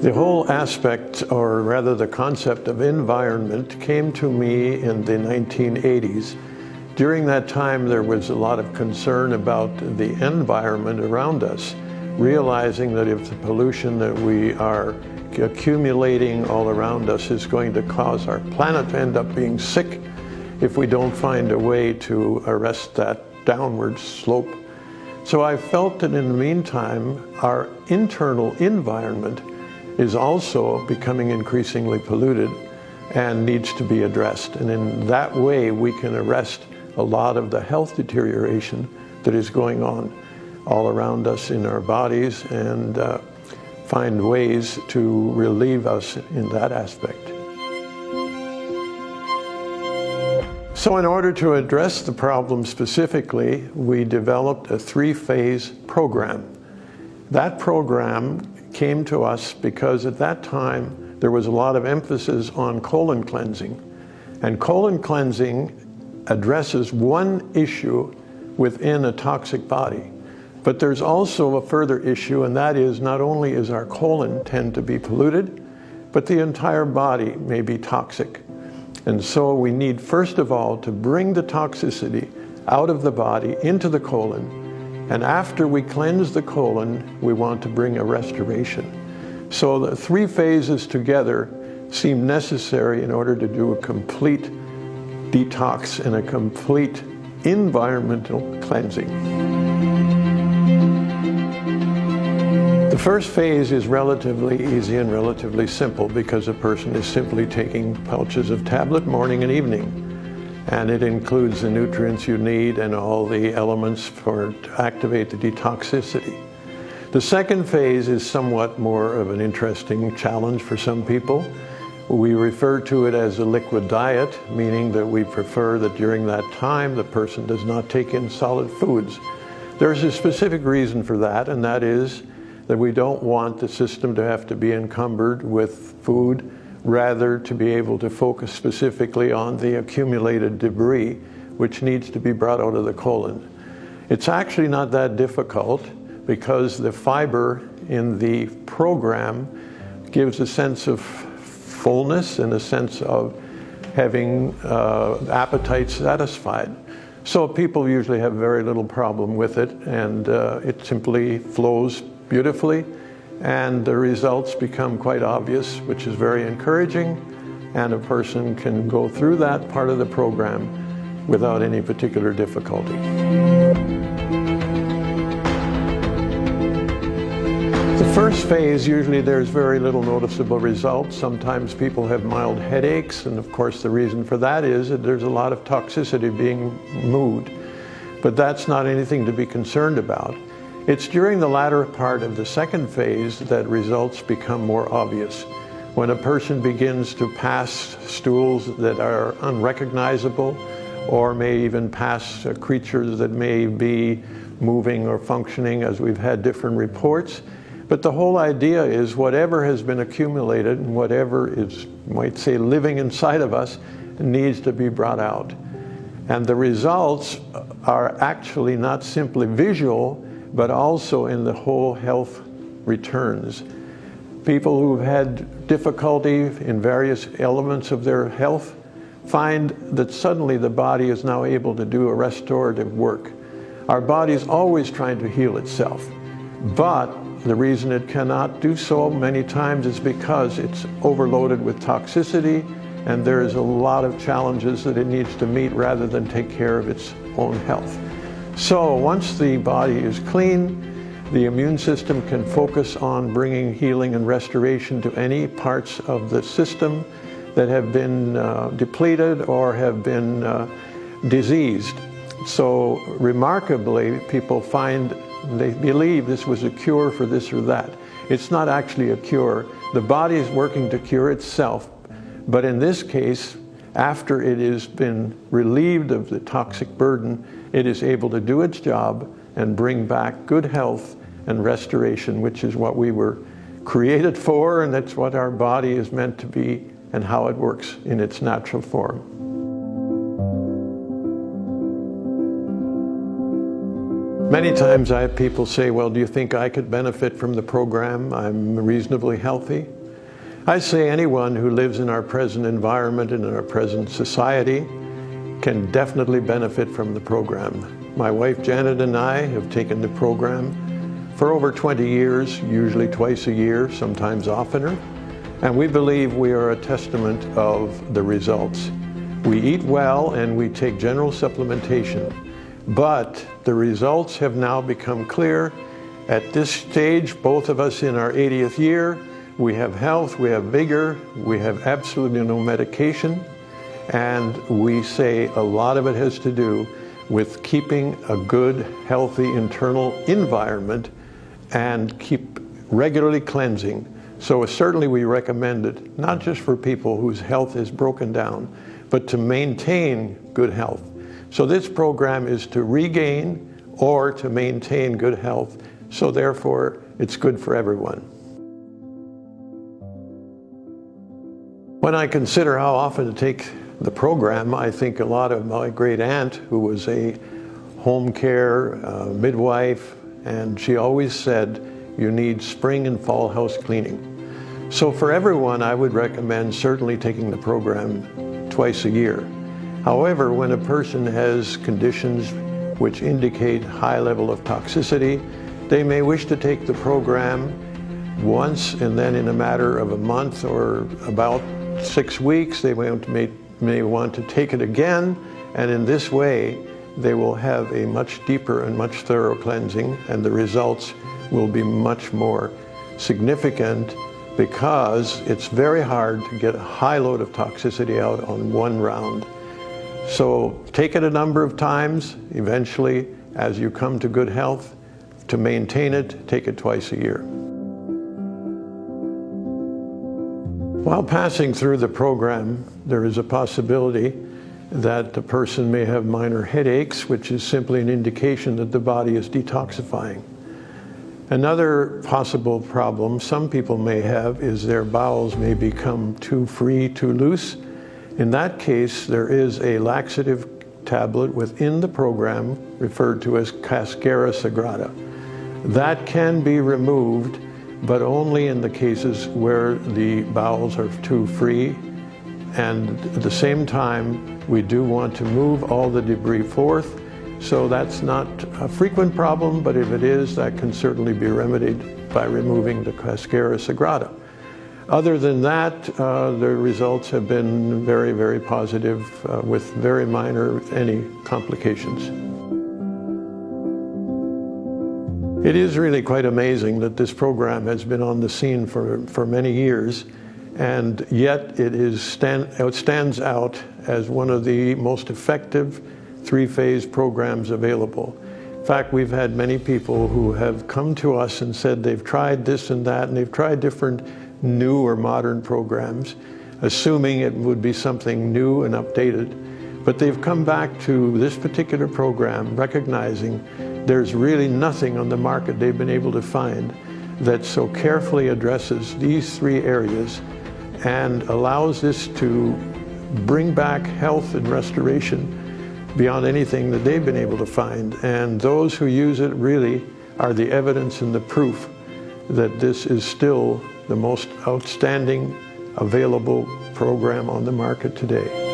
The whole aspect, or rather the concept of environment, came to me in the 1980s. During that time, there was a lot of concern about the environment around us, realizing that if the pollution that we are accumulating all around us is going to cause our planet to end up being sick if we don't find a way to arrest that downward slope. So I felt that in the meantime, our internal environment is also becoming increasingly polluted and needs to be addressed. And in that way, we can arrest a lot of the health deterioration that is going on all around us in our bodies and find ways to relieve us in that aspect. So in order to address the problem specifically, we developed a 3-phase program. That program came to us because at that time there was a lot of emphasis on colon cleansing. And colon cleansing addresses one issue within a toxic body. But there's also a further issue, and that is not only is our colon tend to be polluted, but the entire body may be toxic. And so we need, first of all, to bring the toxicity out of the body into the colon. And after we cleanse the colon, we want to bring a restoration. So the 3 phases together seem necessary in order to do a complete detox and a complete environmental cleansing. The first phase is relatively easy and relatively simple because a person is simply taking pouches of tablet morning and evening. And it includes the nutrients you need and all the elements to activate the detoxicity. The second phase is somewhat more of an interesting challenge for some people. We refer to it as a liquid diet, meaning that we prefer that during that time the person does not take in solid foods. There's a specific reason for that, and that is that we don't want the system to have to be encumbered with food, rather to be able to focus specifically on the accumulated debris which needs to be brought out of the colon. It's actually not that difficult because the fiber in the program gives a sense of fullness and a sense of having appetite satisfied. So people usually have very little problem with it, and it simply flows beautifully, and the results become quite obvious, which is very encouraging, and a person can go through that part of the program without any particular difficulty. The first phase, usually there's very little noticeable results. Sometimes people have mild headaches, and of course the reason for that is that there's a lot of toxicity being moved. But that's not anything to be concerned about. It's during the latter part of the second phase that results become more obvious. When a person begins to pass stools that are unrecognizable, or may even pass creatures that may be moving or functioning, as we've had different reports. But the whole idea is whatever has been accumulated and whatever is, might say, living inside of us needs to be brought out. And the results are actually not simply visual, but also in the whole health returns. People who've had difficulty in various elements of their health find that suddenly the body is now able to do a restorative work. Our body is always trying to heal itself, but the reason it cannot do so many times is because it's overloaded with toxicity, and there is a lot of challenges that it needs to meet rather than take care of its own health. So once the body is clean, the immune system can focus on bringing healing and restoration to any parts of the system that have been depleted or have been diseased. So remarkably, people find they believe this was a cure for this or that. It's not actually a cure. The body is working to cure itself, but in this case, after it has been relieved of the toxic burden, it is able to do its job and bring back good health and restoration, which is what we were created for, and that's what our body is meant to be and how it works in its natural form. Many times I have people say, well, do you think I could benefit from the program? I'm reasonably healthy. I say anyone who lives in our present environment and in our present society can definitely benefit from the program. My wife Janet and I have taken the program for over 20 years, usually twice a year, sometimes oftener, and we believe we are a testament of the results. We eat well and we take general supplementation, but the results have now become clear. At this stage, both of us in our 80th year, we have health, we have vigor, we have absolutely no medication, and we say a lot of it has to do with keeping a good, healthy internal environment and keep regularly cleansing. So certainly we recommend it, not just for people whose health is broken down, but to maintain good health. So this program is to regain or to maintain good health, so therefore it's good for everyone. When I consider how often to take the program, I think a lot of my great aunt, who was a home care midwife, and she always said, you need spring and fall house cleaning. So for everyone, I would recommend certainly taking the program twice a year. However, when a person has conditions which indicate high level of toxicity, they may wish to take the program once, and then in a matter of a month or about 6 weeks, they may want to take it again, and in this way, they will have a much deeper and much thorough cleansing, and the results will be much more significant, because it's very hard to get a high load of toxicity out on one round. So take it a number of times. Eventually, as you come to good health, to maintain it, take it twice a year. While passing through the program, there is a possibility that the person may have minor headaches, which is simply an indication that the body is detoxifying. Another possible problem some people may have is their bowels may become too free, too loose. In that case, there is a laxative tablet within the program referred to as Cascara Sagrada. That can be removed, but only in the cases where the bowels are too free. And at the same time, we do want to move all the debris forth. So that's not a frequent problem, but if it is, that can certainly be remedied by removing the Cascara Sagrada. Other than that, the results have been very, very positive with very minor, if any, complications. It is really quite amazing that this program has been on the scene for many years, and yet it stands out as one of the most effective three-phase programs available. In fact, we've had many people who have come to us and said they've tried this and that, and they've tried different new or modern programs, assuming it would be something new and updated. But they've come back to this particular program recognizing there's really nothing on the market they've been able to find that so carefully addresses these three areas and allows this to bring back health and restoration beyond anything that they've been able to find. And those who use it really are the evidence and the proof that this is still the most outstanding available program on the market today.